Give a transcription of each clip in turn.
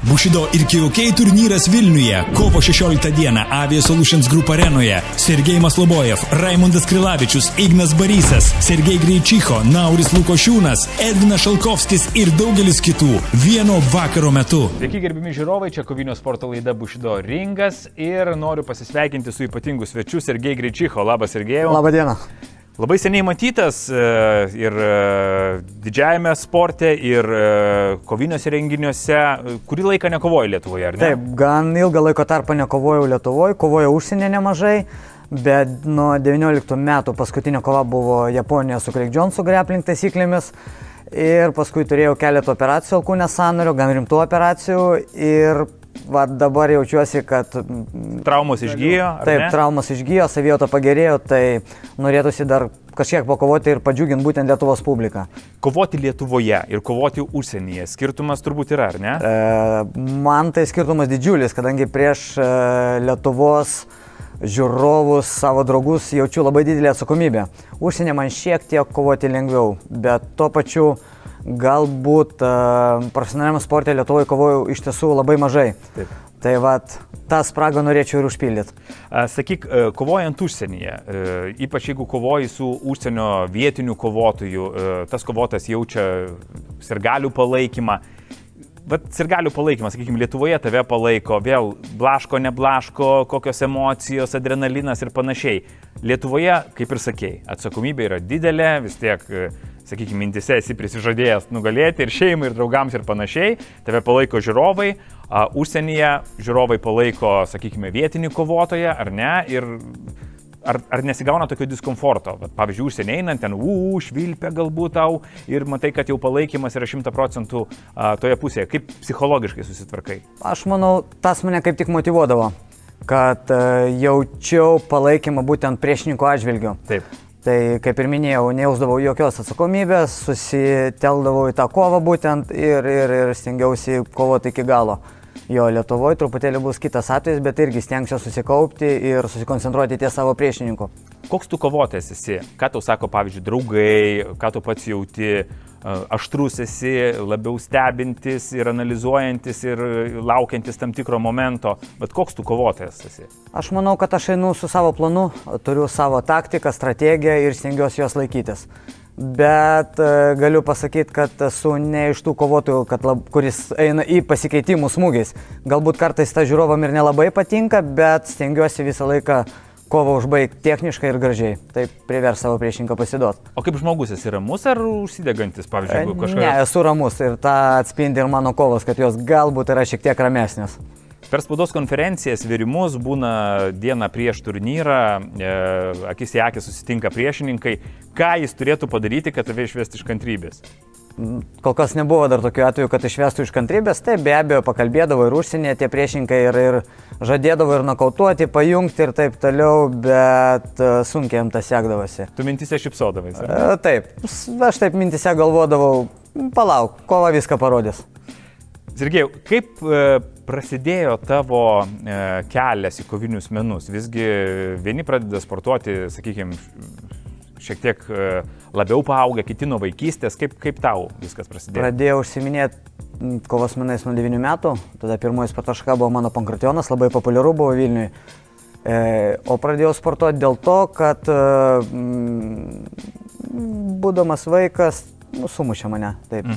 Bushido ir KOK turnyras Vilniuje. Kovo 16 dieną Avia Solutions Group arenoje. Sergej Maslobojev, Raimundas Krilavičius, Ignas Barysas, Sergej Greičicho, Nauris Lukošiūnas, Edvinas Šalkovskis ir daugelis kitų vieno vakaro metu. Sveiki gerbimi žiūrovai, čia kovinio sporto laida Bushido ringas ir noriu pasisveikinti su ypatingu svečiu Sergej Greičicho. Labas, Sergejau. Labą dieną. Labai seniai matytas ir didžiajame sporte, ir koviniuose renginiuose. Kurį laiką nekovoji Lietuvoje, ar ne? Taip, gan ilgą laiko tarpą nekovojau Lietuvoje, kovojau užsienyje nemažai, bet nuo 19 metų paskutinė kova buvo Japonijoje su Craig Johnsu grappling taisyklėmis ir paskui turėjau keletą operacijų alkūnės sąnario, gan rimtų operacijų ir dabar jaučiuosi, kad... Traumos išgijo, ar taip, ne? traumos išgijo, savijauta pagerėjo, tai norėtųsi dar kažkiek pakovoti ir padžiuginti būtent Lietuvos publiką. Kovoti Lietuvoje ir kovoti užsienyje, skirtumas turbūt yra, ar ne? Man tai skirtumas didžiulis, kadangi prieš Lietuvos žiūrovus, savo draugus jaučiu labai didelį atsakomybę. Užsienė man šiek tiek kovoti lengviau, bet tuo pačiu galbūt profesionaliame sporte Lietuvoje kovojau iš tiesų labai mažai. Taip. Tai vat, tą spragą norėčiau ir užpildyti. Sakyk, kovojant užsienyje, ypač jeigu kovoji su užsienio vietiniu kovotoju, tas kovotas jaučia sirgalių palaikymą. Bet sirgalių palaikymas, sakykime, Lietuvoje tave palaiko, vėl blaško, neblaško, kokios emocijos, adrenalinas ir panašiai. Lietuvoje, kaip ir sakei, atsakomybė yra didelė, vis tiek, sakykime, mintise esi prisižadėjęs nugalėti ir šeimai, ir draugams ir panašiai. Tave palaiko žiūrovai, užsienyje žiūrovai palaiko, sakykime, vietinį kovotoją, ar ne? Ir ar nesigauna tokio diskomforto? Pavyzdžiui, užsienį einant, ten švilpia galbūt tau ir matai, kad jau palaikymas yra 100% toje pusėje. Kaip psichologiškai susitvarkai? Aš manau, tas mane kaip tik motyvuodavo, kad jaučiau palaikymą būtent priešininko atžvilgiu. Taip. Tai, kaip ir minėjau, nejausdavau jokios atsakomybės, susiteldavau į tą kovą būtent ir stengiausi kovoti iki galo. Jo, Lietuvoje truputėlį bus kitas atvejis, bet irgi stengsiuosi susikaupti ir susikoncentruoti ties savo priešininku. Koks tu kovotojas esi? Ką tau sako, pavyzdžiui, draugai, ką tu pats jauti? Aštrus esi, labiau stebintis ir analizuojantis ir laukiantis tam tikro momento. Bet koks tu kovotojas esi? Aš manau, kad aš einu su savo planu, turiu savo taktiką, strategiją ir stengiuosi jos laikytis. Bet galiu pasakyti, kad esu ne iš tų kovotojų, kuris eina į pasikeitimų smūgiais. Galbūt kartais ta žiūrovam ir nelabai patinka, bet stengiuosi visą laiką kovą užbaigti techniškai ir gražiai. Taip privers savo priešininką pasiduoti. O kaip žmogus esi ramus ar užsidegantis, pavyzdžiui, kažką? Ne, esu ramus ir tą atspindi ir mano kovos, kad jos galbūt yra šiek tiek ramesnės. Per spaudos konferencijas virimus būna dieną prieš turnyrą, akis į akį susitinka priešininkai. Ką jis turėtų padaryti, kad tave išvesti iš kantrybės? Kol kas nebuvo dar tokių atvejų, kad išvestų iš kantrybės. Taip, be abejo, pakalbėdavo ir užsienyje tie priešininkai ir žadėdavo ir nokautuoti, pajungti ir taip toliau, bet sunkiai jam tas sekdavosi. Tu mintise šypsodavais? Taip, aš taip mintise galvodavau, palauk, kova viską parodys. Sergejau, kaip prasidėjo tavo kelias į kovinius menus? Visgi vieni pradeda sportuoti, sakykime, šiek tiek labiau paaugę, kiti nuo vaikystės. Kaip tau viskas prasidėjo? Pradėjau užsiiminėti kovos menais nuo 9 metų. Tada pirmoji sporto šaka buvo mano pankrationas, labai populiaru buvo Vilniuje. O pradėjau sportuoti dėl to, kad būdamas vaikas, sumušė mane, taip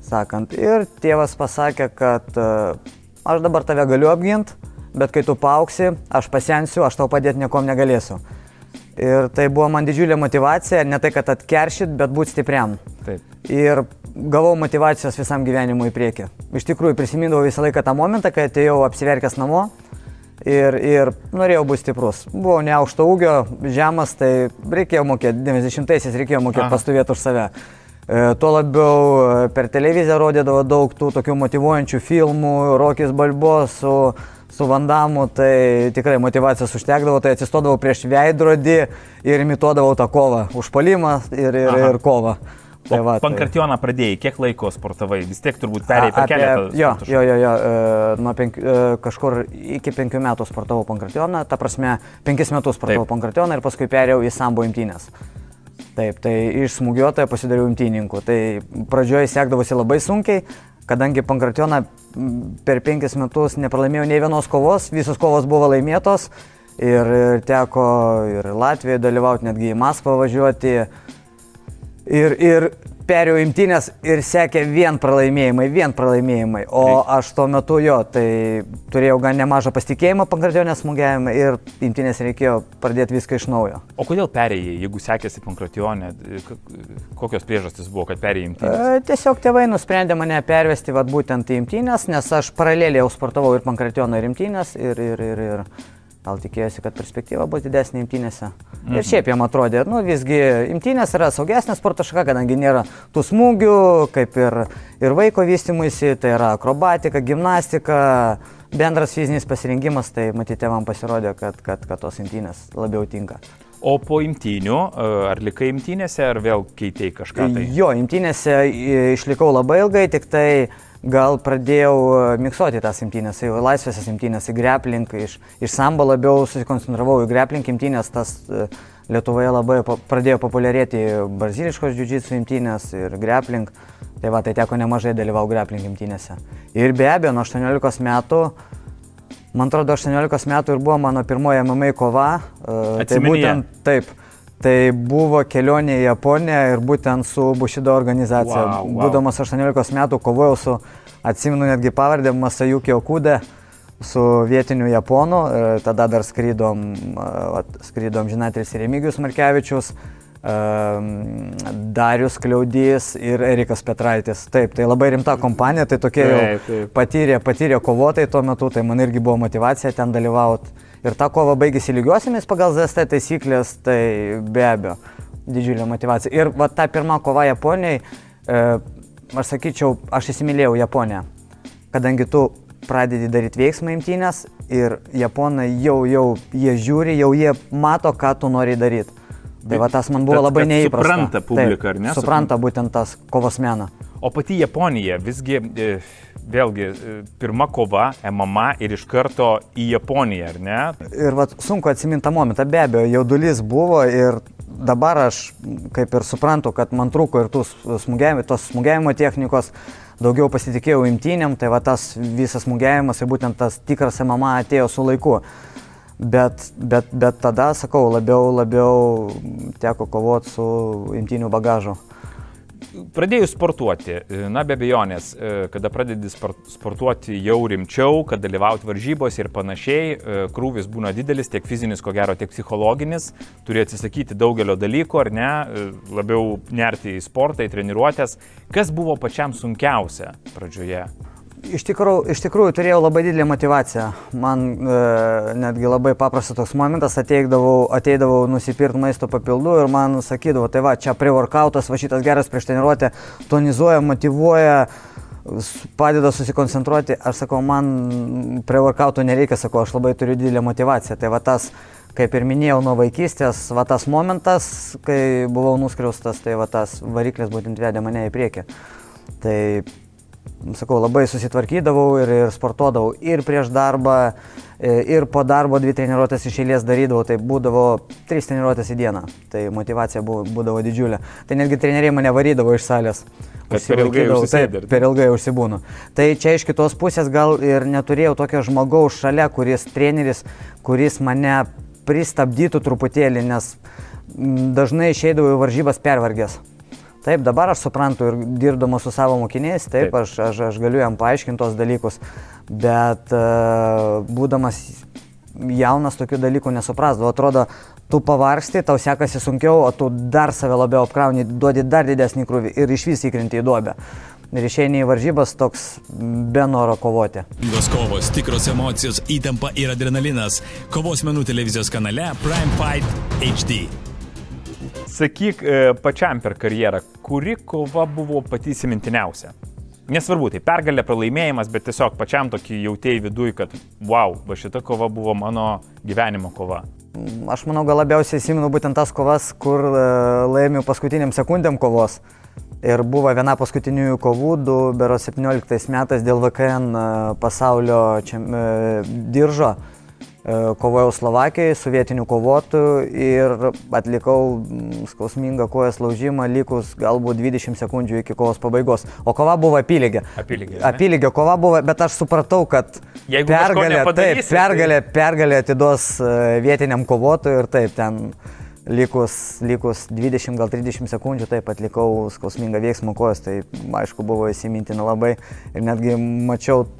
sakant. Ir tėvas pasakė, kad aš dabar tave galiu apginti, bet kai tu paaugsi, aš pasensiu, aš tau padėti niekom negalėsiu. Ir tai buvo man didžiulė motyvacija, ne tai, kad atkeršyt, bet būti stipriam. Taip. Ir gavau motyvacijos visam gyvenimui į priekį. Iš tikrųjų, prisimindavau visą laiką tą momentą, kai atėjau apsiverkęs namo ir norėjau būti stiprus. Buvau ne aukšto ūgio, žemas, tai reikėjo mokėti, 90-aisiais reikėjo mokėti pastovėti už save. Tuo labiau per televiziją rodydavo daug tų tokių motyvuojančių filmų, Rokis Balbo su Van Damu, tai tikrai motyvacijos užtekdavo, tai atsistodavau prieš veidrodį ir imituodavau tą kovą, užpuolimą ir kovą. Tai va, pankrationą pradėjai, kiek laiko sportavai? Vis tiek turbūt perėjai per keletą Jo, kažkur iki 5 metų sportavau pankrationą, ta prasme 5 metus sportavau pankrationą ir paskui perėjau į sambo imtynės. Taip, tai iš smūgiuotojo pasidariau imtyninku. Tai pradžioje sekdavosi labai sunkiai, kadangi Pankratijoną per 5 metus nepralaimėjau nei vienos kovos, visos kovos buvo laimėtos ir teko ir Latvijoje dalyvauti, netgi į Maskvą važiuoti ir perėjau imtynės ir sekė vien pralaimėjimai, o aš tuo metu tai turėjau gan nemažą pasitikėjimą Pankratijonės smūgiavimą ir imtynės reikėjo pradėti viską iš naujo. O kodėl perėjai, jeigu sekėsi Pankratijonė, kokios priežastys buvo, kad perėjai imtynės? Tiesiog tėvai nusprendė mane pervesti būtent į imtynės, nes aš paraleliai jau sportavau ir Pankratijoną ir imtynės ir gal tikėjosi, kad perspektyva bus didesnė imtynėse. Ir šiaip jam atrodė, visgi imtynės yra saugesnė sporto šaka, kadangi nėra tų smūgių, kaip ir vaiko vystymuisi, tai yra akrobatika, gimnastika, bendras fizinis pasirengimas, tai matyti man pasirodė, kad tos imtynės labiau tinka. O po imtynių, ar likai imtynėse, ar vėl keitei kažką tai? Jo, imtynėse išlikau labai ilgai, tik tai gal pradėjau miksuoti tas imtynės, jau laisvėsias imtynės, į grappling, iš sambo labiau susikoncentravau į grappling imtynės, tas Lietuvoje labai pradėjo populiarėti braziliškos jiu-jitsu imtynės ir grappling, tai teko nemažai dalyvau grappling imtynėse. Ir be abejo, nuo 18 metų, man atrodo, 18 metų ir buvo mano pirmoji MMA kova. Atsiminėje? Tai buvo kelionė į Japoniją ir būtent su Bushido organizacija. Wow. Būdamas 18 metų kovojau su, atsimenu netgi pavardę, Masayuki Okuda, su vietiniu japonu. Tada dar skrydom žinatelis Remigijus Markevičius, Darius Kliaudys ir Erikas Petraitis. Taip, tai labai rimta kompanija, tai tokie jau patyrė kovotojai tuo metu, tai man irgi buvo motyvacija ten dalyvauti. Ir ta kova baigėsi lygiosiamis pagal ZST taisyklės, tai be abejo, didžiulė motyvacija. Ir ta pirma kova Japonijai, aš sakyčiau, aš įsimylėjau Japoniją, kadangi tu pradedi daryti veiksmą imtynės ir Japonai jau jie žiūri, jau jie mato, ką tu nori daryti. Tai tas man buvo labai neįprasta. Supranta publika, ar ne? Supranta būtent tas kovos meną. O pati Japonija, visgi, vėlgi, pirma kova MMA ir iš karto į Japoniją, ar ne? Ir sunku atsiminti tą momentą, be abejo, jaudulys buvo ir dabar aš kaip ir suprantu, kad man trūko ir tos smūgiavimo technikos, daugiau pasitikėjau imtynėm, tai tas visas smūgiavimas ir būtent tas tikras MMA atėjo su laiku. Bet tada, sakau, labiau teko kovoti su imtynių bagažu. Pradėjus sportuoti, be abejonės, kada pradedi sportuoti jau rimčiau, kad dalyvauti varžybos ir panašiai, krūvis būna didelis, tiek fizinis, ko gero, tiek psichologinis, turi atsisakyti daugelio dalykų, ar ne, labiau nerti į sportą, į treniruotės. Kas buvo pačiam sunkiausia pradžioje? Iš tikrųjų turėjau labai didelę motyvaciją. Man netgi labai paprastas toks momentas, ateidavau nusipirkti maisto papildų ir man sakydavo, tai čia pre-workoutas, šitas geras prieš treniruotę, tonizuoja, motyvuoja, padeda susikoncentruoti. Aš sakau, man pre-workouto nereikia, sakau, aš labai turiu didelę motyvaciją. Tai tas, kaip ir minėjau nuo vaikystės, tas momentas, kai buvau nuskriaustas, tai tas variklis būtent vedė mane į priekį. Tai sakau, labai susitvarkydavau ir sportuodavau ir prieš darbą, ir po darbo 2 treniruotės iš eilės darydavau, tai būdavo 3 treniruotės į dieną, tai motyvacija būdavo didžiulė. Tai netgi treneriai mane varydavo iš salės. Per ilgai užsisėdė. Per ilgai užsibūnu. Tai čia iš kitos pusės gal ir neturėjau tokio žmogaus šalia, treneris, kuris mane pristabdytų truputėlį, nes dažnai išeidavau į varžybas pervargęs. Taip, dabar aš suprantu ir dirbdamas su savo mokiniais, taip. Aš galiu jam paaiškinti tos dalykus, bet būdamas jaunas tokių dalykų nesuprasdavau. Atrodo, tu pavargsti, tau sekasi sunkiau, o tu dar save labiau apkrauni, duodi dar didesnį krūvį ir išvis įkrenti į duobę. Ir išeini į varžybas toks be noro kovoti. Ilgos kovos, tikros emocijos, įtampa ir adrenalinas. Kovos menų televizijos kanale Prime Fight HD. Sakyk, pačiam per karjerą, kuri kova buvo pati įsimintiniausia? Nesvarbu, tai pergalė, pralaimėjimas, bet tiesiog pačiam tokį jautėjai viduj, kad wow, šita kova buvo mano gyvenimo kova. Aš manau, gal labiausiai įsimenu būtent tas kovas, kur laimiu paskutiniam sekundėm kovos. Ir buvo viena paskutiniųjų kovų, 17 metais dėl VKN pasaulio diržo. kovojau Slovakijoje su vietiniu kovotoju ir atlikau skausmingą kojos laužimą likus galbūt 20 sekundžių iki kovos pabaigos. O kova buvo apylygė. Apylygė kova buvo, bet aš supratau, kad pergalė atiduos vietiniam kovotojui ir taip, ten likus 20 gal 30 sekundžių taip atlikau skausmingą veiksmą kojos, tai aišku buvo įsimintina labai ir netgi mačiau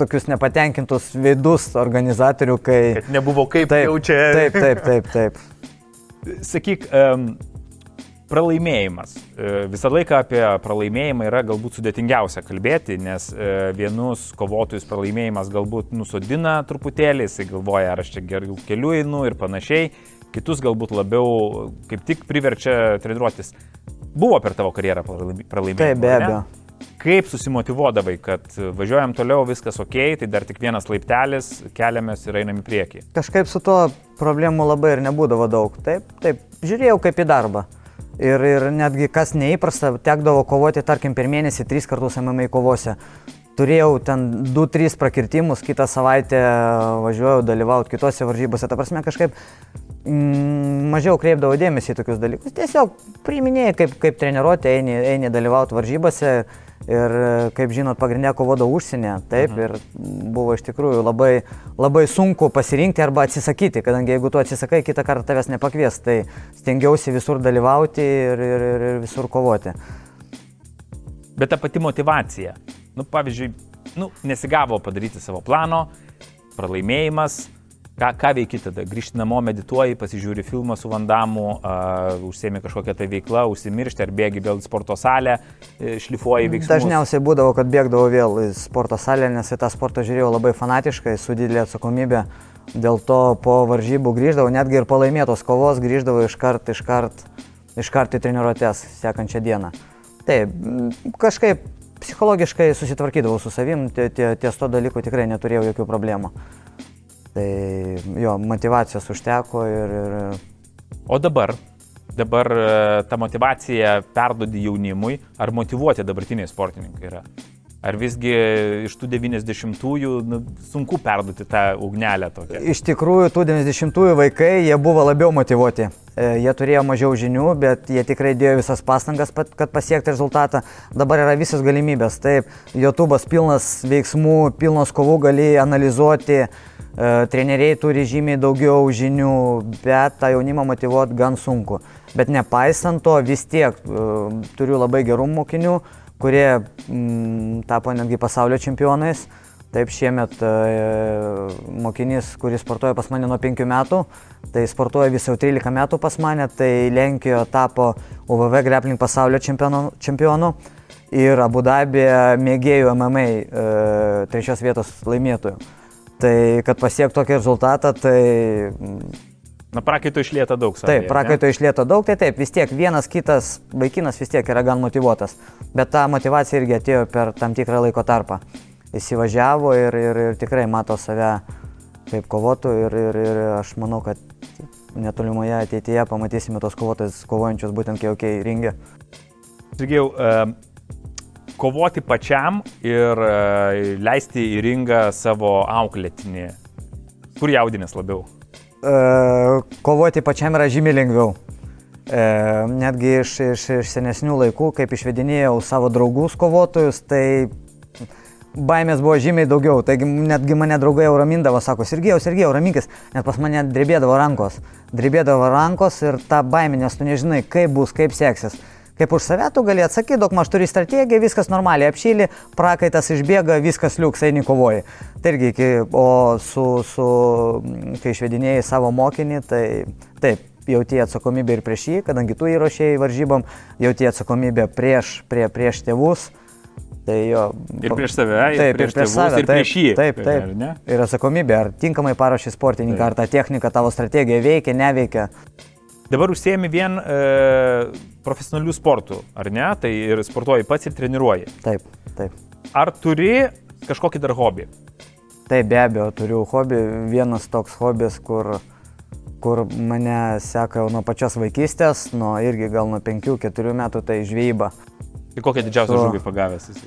tokius nepatenkintus veidus organizatorių, kai... Kad nebuvo kaip jaučia. Taip. Sakyk, pralaimėjimas. Visą laiką apie pralaimėjimą yra galbūt sudėtingiausia kalbėti, nes vienus kovotojus pralaimėjimas galbūt nusodina truputėlį, jisai galvoja, ar aš čia gerų kelių einu ir panašiai, kitus galbūt labiau kaip tik priverčia treniruotis. Buvo per tavo karjerą pralaimėjimą? Taip, be abejo. Kaip susimotyvuodavai, kad važiuojam toliau, viskas ok, tai dar tik vienas laiptelis, keliamės ir einam į priekį? Kažkaip su to problemų labai ir nebūdavo daug. Taip, žiūrėjau kaip į darbą. Ir netgi kas neįprasta, tekdavo kovoti, tarkim, per mėnesį 3 kartus MMA kovose. Turėjau ten 2-3 prakirtimus, kitą savaitę važiuojau dalyvauti kitose varžybose. Ta prasme, kažkaip mažiau kreipdavo dėmesį į tokius dalykus. Tiesiog priiminėjai kaip treniruotė, eini dalyvauti varžybose ir, kaip žinot, pagrindinė kovodavo užsienė. Taip, ir buvo iš tikrųjų labai sunku pasirinkti arba atsisakyti, kadangi jeigu tu atsisakai, kitą kartą tavęs nepakvies, tai stengiausi visur dalyvauti ir visur kovoti. Bet ta pati motyvacija, pavyzdžiui, nesigavo padaryti savo plano, pralaimėjimas, ką veiki tada? Grįžti namo, medituoji, pasižiūri filmą su Van Damu, užsiemi kažkokią tai veiklą, užsimiršti ar bėgi vėl į sporto salę, šlifuoji veiksmus? Dažniausiai būdavo, kad bėgdavau vėl į sporto salę, nes į tą sportą žiūrėjau labai fanatiškai, su didelė atsakomybė. Dėl to po varžybų grįždavau, netgi ir po laimėtos kovos grįždavau iškart į treniruotes sekančią dieną. Taip, kažkaip psichologiškai susitvarkydavau su savim, ties to dalykų tikrai neturėjau jokių problemų. Tai jo, motyvacijos užteko ir... O dabar ta motyvacija perduodi jaunimui, ar motyvuoti dabartiniai sportininkai yra? Ar visgi iš tų 90-ųjų sunku perduoti tą ugnelę tokią? Iš tikrųjų, tų 90-ųjų vaikai, jie buvo labiau motyvuoti. Jie turėjo mažiau žinių, bet jie tikrai dėjo visas pastangas, kad pasiekti rezultatą. Dabar yra visas galimybės. Taip, YouTube'as pilnas veiksmų, pilnos kovų, gali analizuoti. Treneriai turi žymiai daugiau žinių, bet tą jaunimą motyvuoti gan sunku. Bet nepaisant to, vis tiek turiu labai gerų mokinių, kurie tapo netgi pasaulio čempionais. Taip, šiemet mokinys, kuris sportuoja pas mane nuo 5 metų, tai sportuoja vis jau 13 metų pas mane, tai Lenkijoje tapo UVV grappling pasaulio čempionu ir Abu Dabėje mėgėjų MMA 3 vietos laimėtojų. Tai kad pasiekti tokį rezultatą, tai... Prakaito išlieta daug savai. Taip, prakaito išlieta daug, tai taip, vis tiek vienas kitas vaikinas vis tiek yra gan motyvuotas. Bet ta motyvacija irgi atėjo per tam tikrą laiko tarpą. Įsivažiavo ir tikrai mato save kaip kovotojų ir aš manau, kad netolimoje ateityje pamatysime tos kovotojus kovojančius būtent KOK ringe. Sergėjau, kovoti pačiam ir leisti į ringą savo auklėtinį. Kur jaudinės labiau? Kovoti pačiam yra žymiai lengviau. Netgi iš senesnių laikų, kaip išvedinėjau savo draugus kovotojus, tai baimės buvo žymiai daugiau. Taigi netgi mane draugai jau ramindavo, sako, Sergėjau, raminkis, net pas mane drebėdavo rankos. Drebėdavo rankos ir ta baimė, nes tu nežinai, kaip bus, kaip seksis. Kaip už save tu gali atsakyti, daugmaž turi strategiją, viskas normaliai apšyli, prakaitas išbėga, viskas liuks, eini kovoji. Tai irgi, kai išvedinėjai savo mokinį, tai taip, jauti atsakomybę ir prieš jį, kadangi tu įruošėjai varžybom, jauti atsakomybę prieš tėvus. Tai jo, ir prieš save, taip, prieš tėvus, save, ir prieš jį. Taip. Ir atsakomybė, ar tinkamai paruoši sportininką, ar ta technika, tavo strategija veikia, neveikia. Dabar užsiemi vien profesionalių sportų, ar ne? Tai ir sportuoji pats ir treniruoji. Taip. Ar turi kažkokį dar hobį? Taip, be abejo, turiu hobį. Vienas toks hobis, kur mane seka jau nuo pačios vaikystės, irgi gal nuo 5-4 metų, tai žvejyba. Tai kokią didžiausią žuvį pagavęs jis?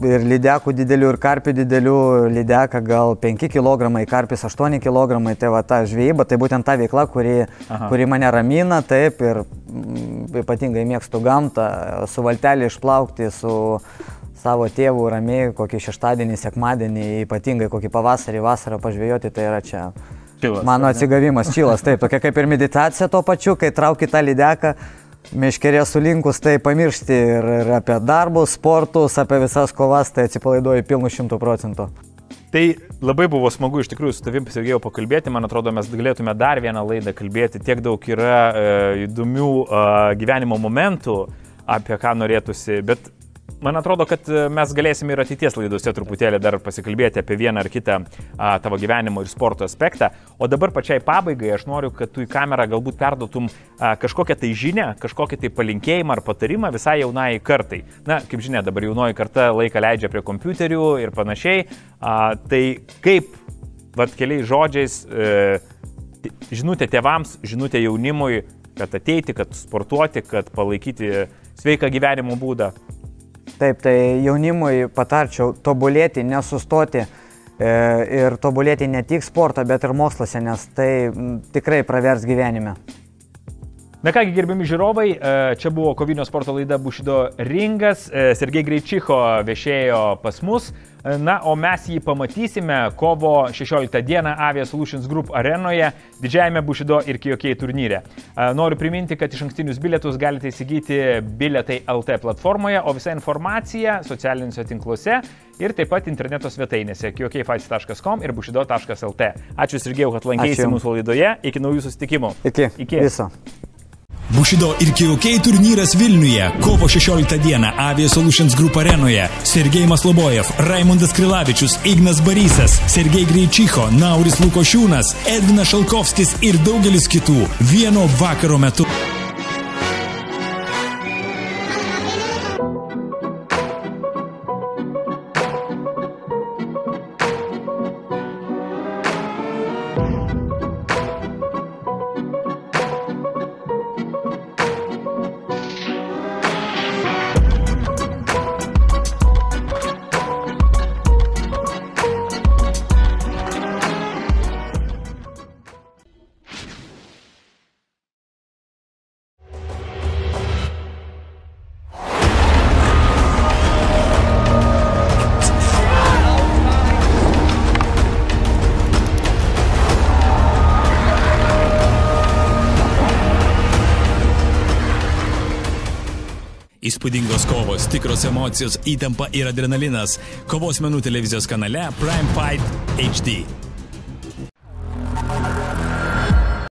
Ir lydekų didelių, ir karpių didelių, lydeka gal 5 kg, karpis 8 kg, tai va ta žvejyba, tai būtent ta veikla, kuri mane ramina, taip, ir ypatingai mėgstu gamtą, su valtelį išplaukti, su savo tėvų ramiai, kokį šeštadienį, sekmadienį, ypatingai kokį pavasarį, vasarą pažvejoti, tai yra čia Čilas, mano atsigavimas, čilas, taip, tokia kaip ir meditacija tuo pačiu, kai trauki tą lydeką, meškerė sulinkus, tai pamiršti ir apie darbus, sportus, apie visas kovas, tai atsipalaiduoju pilnu 100%. Tai labai buvo smagu iš tikrųjų su tavim Sergejau pakalbėti, man atrodo, mes galėtume dar vieną laidą kalbėti, tiek daug yra įdomių gyvenimo momentų, apie ką norėtųsi, bet man atrodo, kad mes galėsime ir ateities laidose truputėlį dar pasikalbėti apie vieną ar kitą tavo gyvenimo ir sporto aspektą. O dabar pačiai pabaigai aš noriu, kad tu į kamerą galbūt perduotum kažkokią tai žinią, kažkokį tai palinkėjimą ar patarimą visai jaunai kartai. Na, kaip žinia, dabar jaunoji karta laiką leidžia prie kompiuterių ir panašiai. Tai kaip, vat keliais žodžiais, žinutė tėvams, žinutė jaunimui, kad ateiti, kad sportuoti, kad palaikyti sveiką gyvenimo būdą. Taip, tai jaunimui patarčiau tobulėti, nesustoti ir tobulėti ne tik sportą, bet ir moksluose, nes tai tikrai pravers gyvenime. Na kągi, gerbiami žiūrovai, čia buvo kovinio sporto laida Bushido ringas, Sergej Greičicho viešėjo pas mus, na, o mes jį pamatysime kovo 16 dieną Avia Solutions Group arenoje, didžiajame Bushido ir Kyokai turnyre. Noriu priminti, kad išankstinius bilietus galite įsigyti Bilietai LT platformoje, o visa informacija socialiniuose tinkluose ir taip pat interneto svetainėse kyokaifights.com ir bushido.lt. Ačiū Sergejau, kad lankėsi mūsų laidoje, iki naujų susitikimų. Iki. Viso. Bushido ir Kyokai turnyras Vilniuje, kovo 16 dieną Avia Solutions Group arenoje. Sergej Maslobojev, Raimundas Krilavičius, Ignas Barysas, Sergej Greičicho, Nauris Lukošiūnas, Edvinas Šalkovskis ir daugelis kitų vieno vakaro metu. Įspūdingos kovos, tikros emocijos, įtampa ir adrenalinas. Kovos menų televizijos kanale Prime Fight HD.